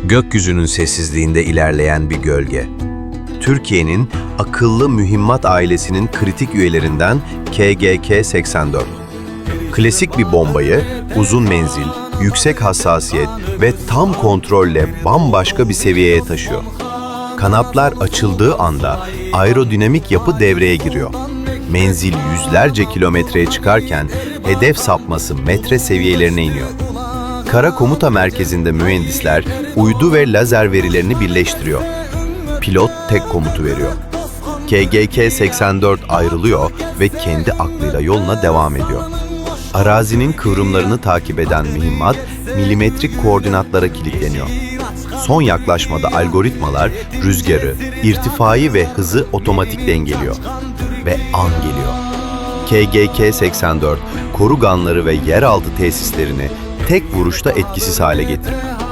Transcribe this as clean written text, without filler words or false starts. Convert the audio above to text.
Gökyüzünün sessizliğinde ilerleyen bir gölge. Türkiye'nin akıllı mühimmat ailesinin kritik üyelerinden KGK-84. Klasik bir bombayı uzun menzil, yüksek hassasiyet ve tam kontrolle bambaşka bir seviyeye taşıyor. Kanatlar açıldığı anda aerodinamik yapı devreye giriyor. Menzil yüzlerce kilometreye çıkarken hedef sapması metre seviyelerine iniyor. Kara Komuta Merkezi'nde mühendisler uydu ve lazer verilerini birleştiriyor. Pilot tek komutu veriyor. KGK-84 ayrılıyor ve kendi aklıyla yoluna devam ediyor. Arazinin kıvrımlarını takip eden mühimmat milimetrik koordinatlara kilitleniyor. Son yaklaşmada algoritmalar rüzgarı, irtifayı ve hızı otomatik dengeliyor. Ve an geliyor. KGK-84 koruganları ve yeraltı tesislerini tek vuruşta etkisiz hale getiriyor.